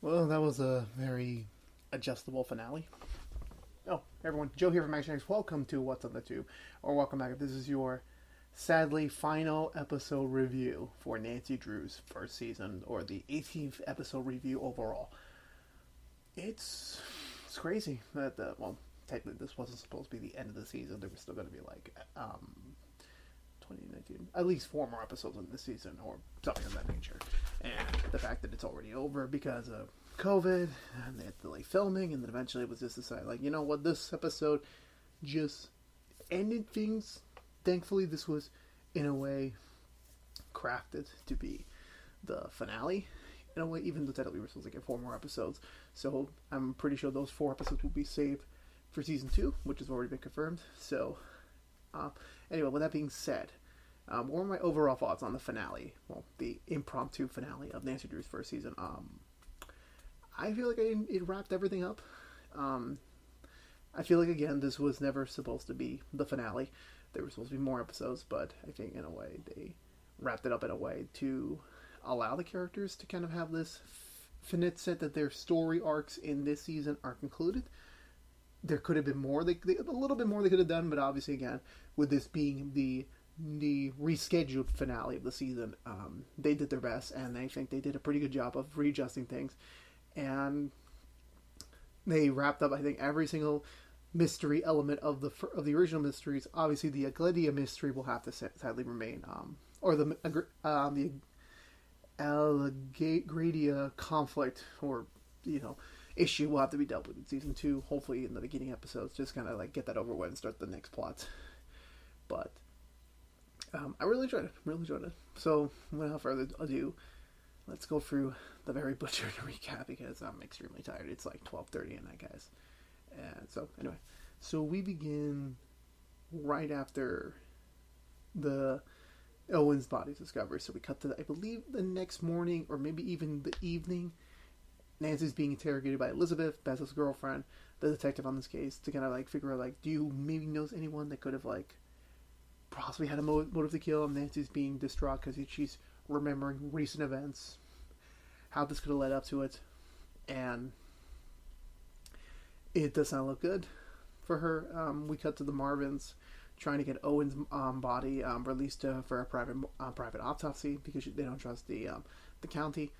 Well, that was a very adjustable finale. Oh, everyone, Joe here from ActionX. Welcome to What's on the Tube, or welcome back if this is your sadly final episode review for Nancy Drew's first season, or the 18th episode review overall. It's crazy that technically this wasn't supposed to be the end of the season. There was still going to be 2019, at least 4 more episodes in this season, or something of that nature. And the fact that it's already over because of COVID, and they had to delay filming, and then eventually it was just decided, you know what, this episode just ended things. Thankfully, this was, in a way, crafted to be the finale. In a way, even though technically we were supposed to get 4 more episodes. So I'm pretty sure those 4 episodes will be saved for season 2, which has already been confirmed. So, anyway, with that being said, what are my overall thoughts on the finale? Well, the impromptu finale of Nancy Drew's first season. I feel like it wrapped everything up. I feel like, again, this was never supposed to be the finale. There were supposed to be more episodes, but I think, in a way, they wrapped it up in a way to allow the characters to kind of have this finite set that their story arcs in this season are concluded. There could have been more. A little bit more they could have done, but obviously, again, with this being the rescheduled finale of the season, they did their best, and I think they did a pretty good job of readjusting things. And they wrapped up, I think, every single mystery element of the original mysteries. Obviously, the Agladia mystery will have to sadly remain, or the Algradia conflict, or issue will have to be dealt with in season 2. Hopefully, in the beginning episodes, just kind of get that over with and start the next plot. But I really enjoyed it. Really enjoyed it. So, without further ado, let's go through the very butchered recap because I'm extremely tired. It's 12:30 at night, guys. And so, anyway. So we begin right after the Owen's body discovery. So we cut to, I believe, the next morning or maybe even the evening. Nancy's being interrogated by Elizabeth, Beth's girlfriend, the detective on this case, to kind of figure out, do you maybe know anyone that could have possibly had a motive to kill him? Nancy's being distraught because she's remembering recent events, how this could have led up to it, and it does not look good for her. We cut to the Marvins trying to get Owen's body released for a private autopsy because they don't trust the county.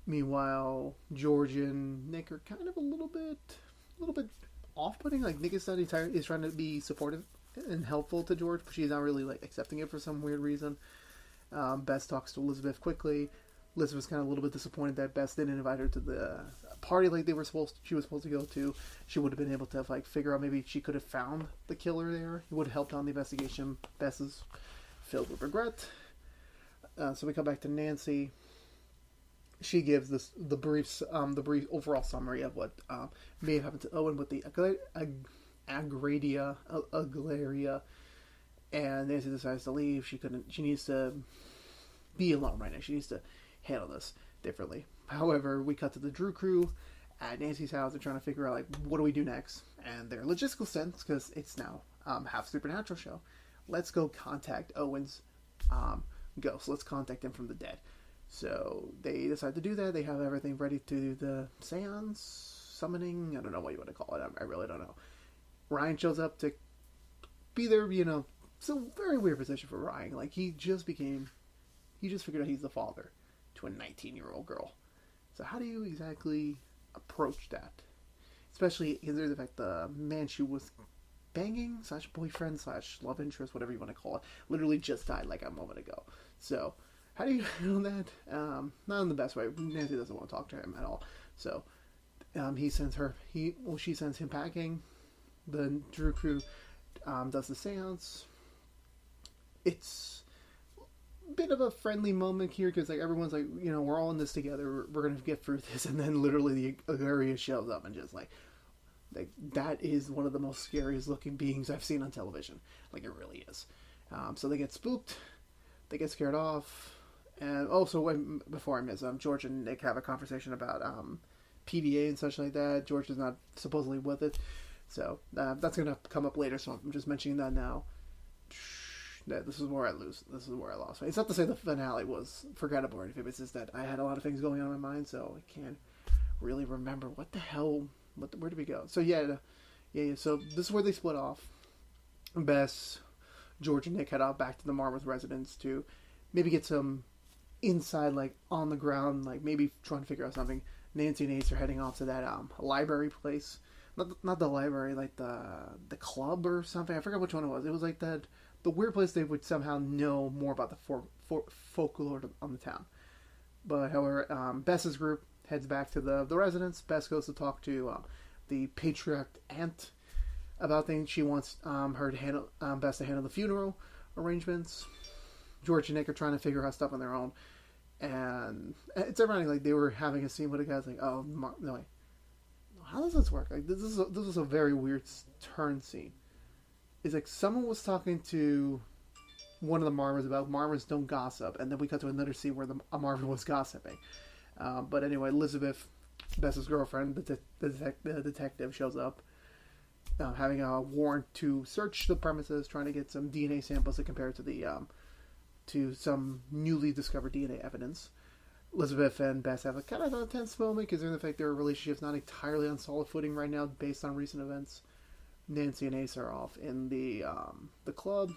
Meanwhile, George and Nick are kind of a little bit off-putting. Nick is trying to be supportive and helpful to George, but she's not really accepting it for some weird reason. Bess talks to Elizabeth quickly. Elizabeth's kind of a little bit disappointed that Bess didn't invite her to the party she was supposed to go to. She would have been able to figure out, maybe she could have found the killer there. It would have helped on the investigation. Bess is filled with regret. So we come back to Nancy. She gives the brief overall summary of what may have happened to Owen with the Aglaria, and Nancy decides to leave. She needs to be alone right now. She needs to handle this differently. However, we cut to the Drew crew at Nancy's house. They're trying to figure out what do we do next, and their logistical sense, because it's now half supernatural show. Let's go contact Owen's ghost. Let's contact him from the dead. So they decide to do that. They have everything ready to do the seance, summoning. I don't know what you want to call it. I really don't know. Ryan shows up to be there. It's a very weird position for Ryan. He just figured out he's the father to a 19-year-old girl. So how do you exactly approach that? Especially considering the fact the man she was banging / boyfriend / love interest, whatever you want to call it, literally just died a moment ago. So how do you handle that? Not in the best way. Nancy doesn't want to talk to him at all. So she sends him packing. The Drew crew does the seance. It's a bit of a friendly moment here because everyone's we're all in this together. We're gonna get through this, and then literally the Aglaria shows up and just that is one of the most scariest looking beings I've seen on television. It really is. So they get spooked. They get scared off. And also, before I miss, George and Nick have a conversation about PDA and such like that. George is not supposedly with it. So that's going to come up later, so I'm just mentioning that now. This is where I lose. This is where I lost. It's not to say the finale was forgettable or anything, but it's just that I had a lot of things going on in my mind, so I can't really remember what the hell. Where did we go? So yeah. So this is where they split off. Bess, George, and Nick head out back to the Marmouth residence to maybe get some inside, like on the ground, like maybe trying to figure out something. Nancy and Ace are heading off to that library place. Not the library, like the club or something. I forgot which one it was. It was like the weird place they would somehow know more about the folklore on the town. But however, Bess's group heads back to the residence. Bess goes to talk to the patriarch aunt about things. She wants her to handle Bess to handle the funeral arrangements. George and Nick are trying to figure out stuff on their own, and it's ironic. Like they were having a scene with a guy's like, "Oh, no, wait. How does this work?" Like this was a very weird turn scene. It's like someone was talking to one of the Marmors about Marmors don't gossip, and then we cut to another scene where a Marmor was gossiping. But anyway, Elizabeth, Bess's girlfriend, the detective, shows up, having a warrant to search the premises, trying to get some DNA samples to compare to some newly discovered DNA evidence. Elizabeth and Bess have a kind of a tense moment because in fact their relationship's not entirely on solid footing right now based on recent events. Nancy and Ace are off in the club,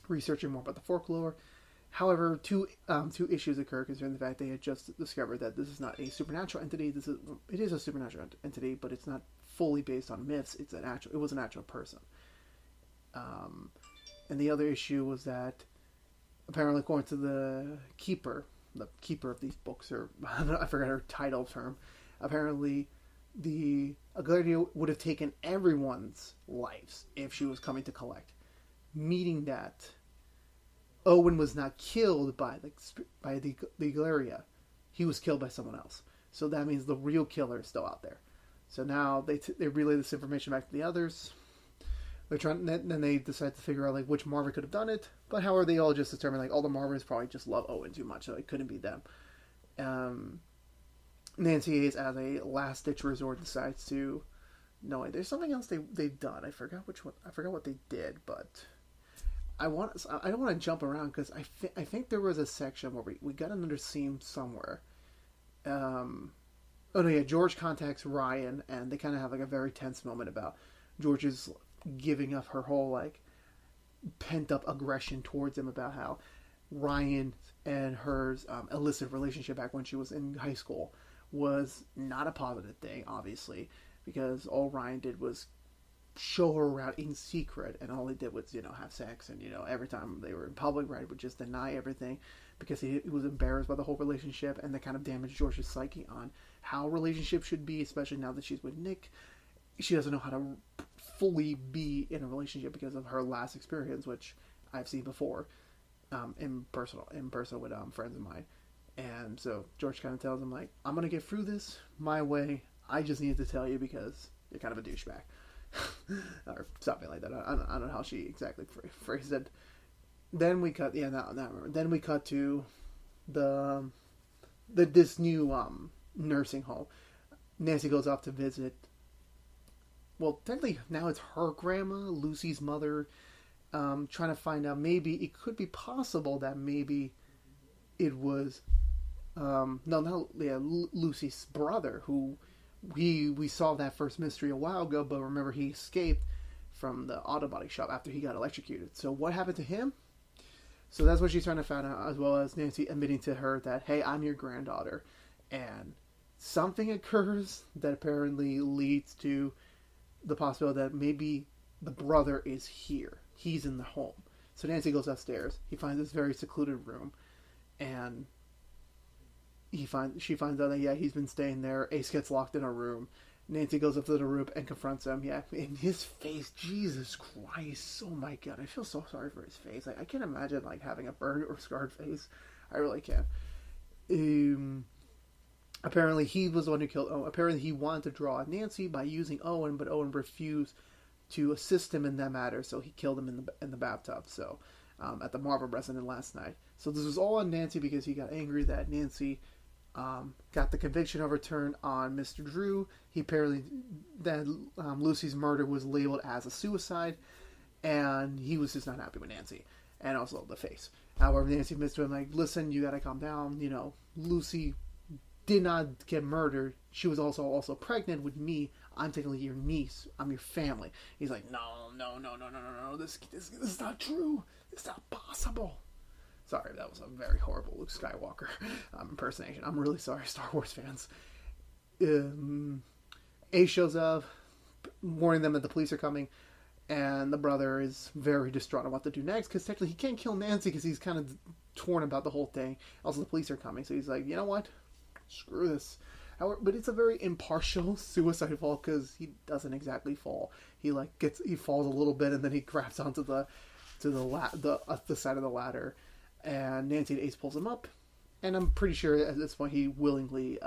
researching more about the folklore. However, two issues occur concerning the fact they had just discovered that this is not a supernatural entity. It is a supernatural entity, but it's not fully based on myths. It was an actual person. And the other issue was that apparently, according to the keeper of these books, or I forgot her title term, apparently the Aglaria would have taken everyone's lives if she was coming to collect, meaning that Owen was not killed by the Aglaria. He was killed by someone else. So that means the real killer is still out there. So now they relay this information back to the others. Then they decide to figure out like which Marver could have done it. But however, they all just determine like all the Marvers probably just love Owen too much, so it couldn't be them. Nancy Ace, as a last ditch resort, decides to no, there's something else they've done. I forgot which one. I forgot what they did, but I don't want to jump around because I think there was a section where we got another scene somewhere. Oh no, yeah, George contacts Ryan, and they kind of have like a very tense moment about George's giving up her whole like pent up aggression towards him about how Ryan and her illicit relationship back when she was in high school was not a positive thing, obviously, because all Ryan did was show her around in secret, and all he did was have sex, and every time they were in public, Ryan would just deny everything because he was embarrassed by the whole relationship, and that kind of damaged George's psyche on how relationships should be, especially now that she's with Nick. She doesn't know how to fully be in a relationship because of her last experience, which I've seen before in person with friends of mine. And so George kind of tells him like, I'm gonna get through this my way. I just needed to tell you because you're kind of a douchebag. Or something like that. I don't know how she exactly phrased it. Then we cut. Yeah, now I remember. Then we cut to this new nursing home. Nancy goes off to visit. Well, technically now it's her grandma, Lucy's mother, trying to find out maybe it could be possible that maybe it was Lucy's brother who. We solved that first mystery a while ago, but remember he escaped from the auto body shop after he got electrocuted. So what happened to him? So that's what she's trying to find out, as well as Nancy admitting to her that, hey, I'm your granddaughter. And something occurs that apparently leads to the possibility that maybe the brother is here. He's in the home. So Nancy goes upstairs. He finds this very secluded room, and she finds out that, yeah, he's been staying there. Ace gets locked in a room. Nancy goes up to the room and confronts him. Yeah, in his face, Jesus Christ. Oh my God, I feel so sorry for his face. Like, I can't imagine like having a burned or scarred face. I really can't. Apparently he was the one who killed Owen. Apparently he wanted to draw Nancy by using Owen, but Owen refused to assist him in that matter, so he killed him in the bathtub. So at the Marvel resident last night. So this was all on Nancy because he got angry that Nancy got the conviction overturned on Mr. Drew. He apparently that Lucy's murder was labeled as a suicide, and he was just not happy with Nancy, and also the face. However, Nancy admits to him like, "Listen, you gotta calm down. Lucy did not get murdered. She was also pregnant with me. I'm technically your niece. I'm your family. He's like, no. This is not true. It's not possible. Sorry, that was a very horrible Luke Skywalker impersonation. I'm really sorry, Star Wars fans. Ace shows up, warning them that the police are coming, and the brother is very distraught on what to do next, because technically he can't kill Nancy because he's kind of torn about the whole thing. Also, the police are coming, so he's like, you know what? Screw this. However, but it's a very impartial suicide fall, because he doesn't exactly fall. He falls a little bit, and then he grabs onto the side of the ladder, and Nancy and Ace pulls him up, and I'm pretty sure at this point he willingly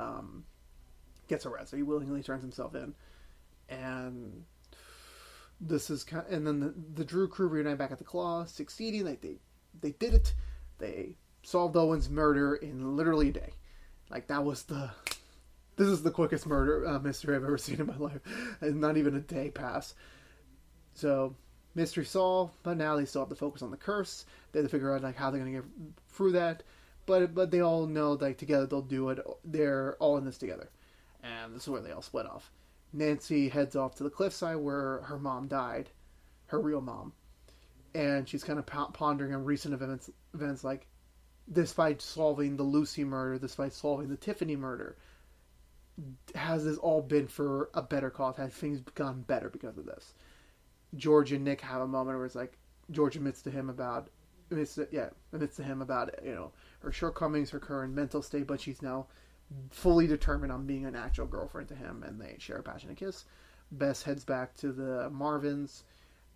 gets arrested. He willingly turns himself in, and this is and then the Drew crew reunite back at the Claw, succeeding. Like they did it. They solved Owen's murder in literally a day. Like this is the quickest murder mystery I've ever seen in my life, and not even a day passed. So mystery solved, but now they still have to focus on the curse. They have to figure out like how they're going to get through that. But they all know like together they'll do it. They're all in this together, and this is where they all split off. Nancy heads off to the cliffside where her mom died, her real mom, and she's kind of pondering on recent events like, despite solving the Lucy murder, despite solving the Tiffany murder, has this all been for a better cause? Has things gone better because of this? George and Nick have a moment where it's like George admits to him about her shortcomings, her current mental state, but she's now fully determined on being an actual girlfriend to him, and they share a passionate kiss. Bess heads back to the Marvins,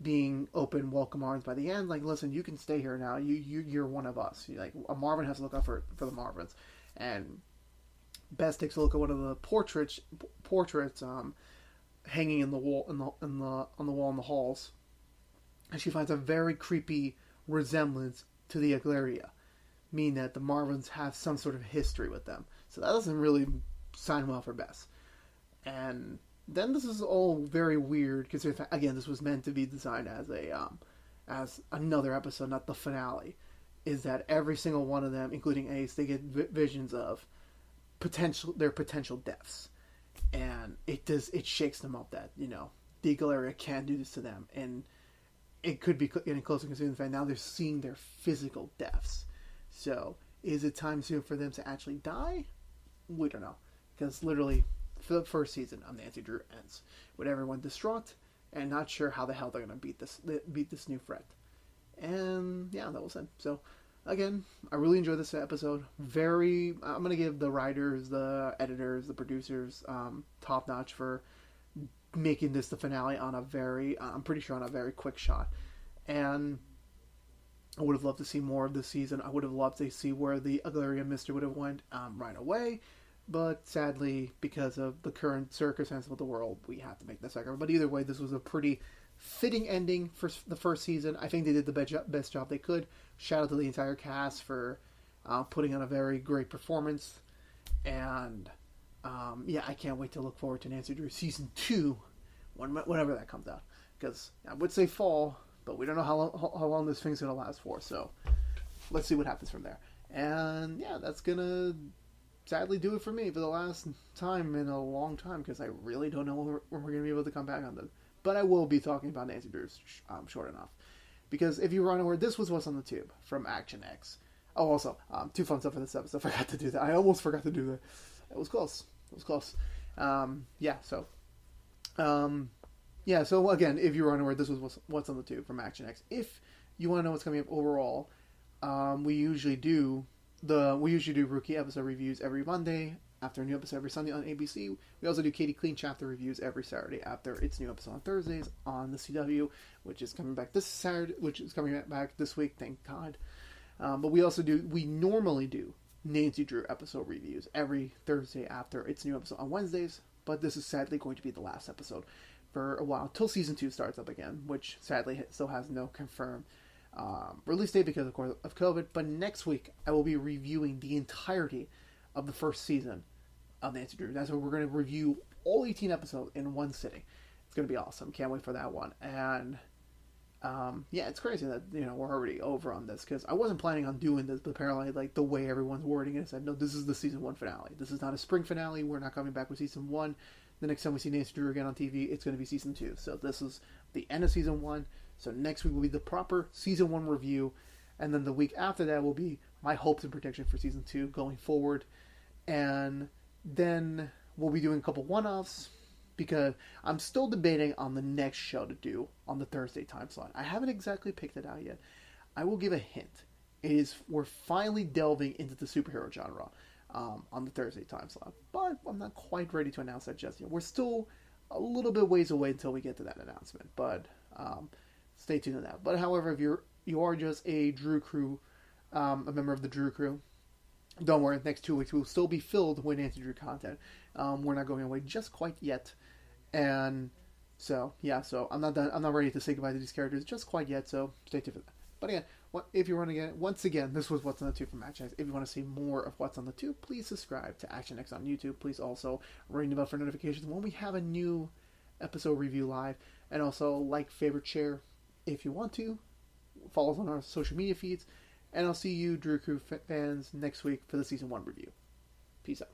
being open, welcome arms by the end. Like, listen, you can stay here now. You're one of us. Like, a Marvin has to look out for the Marvins. And Bess takes a look at one of the portraits hanging in the wall on the wall in the halls, and she finds a very creepy resemblance to the Aglaria, meaning that the Marvins have some sort of history with them. So that doesn't really sign well for Bess. And then this is all very weird, because again, this was meant to be designed as another episode, not the finale. Is that every single one of them, including Ace, they get visions of their potential deaths, and it shakes them up that the Aglaria can do this to them, and it could be getting closer to the fact now they're seeing their physical deaths. So is it time soon for them to actually die? We don't know, because literally the first season of Nancy Drew ends with everyone distraught and not sure how the hell they're going to beat this new threat. And yeah, that was it. So again, I really enjoyed this episode. I'm going to give the writers, the editors, the producers top notch for making this the finale on I'm pretty sure on a very quick shot. And I would have loved to see more of this season. I would have loved to see where the Aglaria mystery would have went right away. But sadly, because of the current circumstances of the world, we have to make this second. But either way, this was a pretty fitting ending for the first season. I think they did the best job they could. Shout out to the entire cast for putting on a very great performance. And I can't wait to look forward to Nancy Drew Season 2, whenever that comes out. Because I would say fall, but we don't know how long this thing's going to last for. So let's see what happens from there. And yeah, that's going to sadly do it for me for the last time in a long time, because I really don't know when we're going to be able to come back on this. But I will be talking about Nancy Drew short enough. Because if you were unaware, this was What's on the Tube from ActionX. Oh, also, two fun stuff for this episode. I forgot to do that. I almost forgot to do that. It was close. So again, if you were unaware, this was What's on the Tube from ActionX. If you want to know what's coming up overall, we usually do rookie episode reviews every Monday after a new episode every Sunday on ABC. We also do Katie Clean chapter reviews every Saturday after its new episode on Thursdays on the CW, which is coming back this Saturday, which is coming back this week, thank God. But we normally do Nancy Drew episode reviews every Thursday after its new episode on Wednesdays, but this is sadly going to be the last episode for a while, till Season 2 starts up again, which sadly still has no confirmed release date because, of course, of COVID. But next week, I will be reviewing the entirety of the first season of Nancy Drew. That's where we're going to review all 18 episodes in one sitting. It's going to be awesome. Can't wait for that one. And Yeah, it's crazy that we're already over on this because I wasn't planning on doing this, but apparently, like the way everyone's wording it, said no, this is the season one finale. This is not a spring finale. We're not coming back with season one. The next time we see Nancy Drew again on TV, it's going to be season two. So this is the end of season one. So next week will be the proper season one review, and then the week after that will be my hopes and predictions for season two going forward, and then we'll be doing a couple one-offs. Because I'm still debating on the next show to do on the Thursday time slot. I haven't exactly picked it out yet. I will give a hint. We're finally delving into the superhero genre on the Thursday time slot. But I'm not quite ready to announce that just yet. We're still a little bit ways away until we get to that announcement. But stay tuned on that. But however, if you are just a Drew Crew, a member of the Drew Crew, don't worry, next 2 weeks will still be filled with Nancy Drew content. We're not going away just quite yet. And so, yeah, so I'm not done. I'm not ready to say goodbye to these characters just quite yet, so stay tuned for that. But again, if you want to get, once again, this was What's on the Tube from ActionX. If you want to see more of What's on the Tube, please subscribe to ActionX on YouTube. Please also ring the bell for notifications when we have a new episode review live. And also like, favorite, share if you want to. Follow us on our social media feeds. And I'll see you, Drew Crew fans, next week for the Season 1 review. Peace out.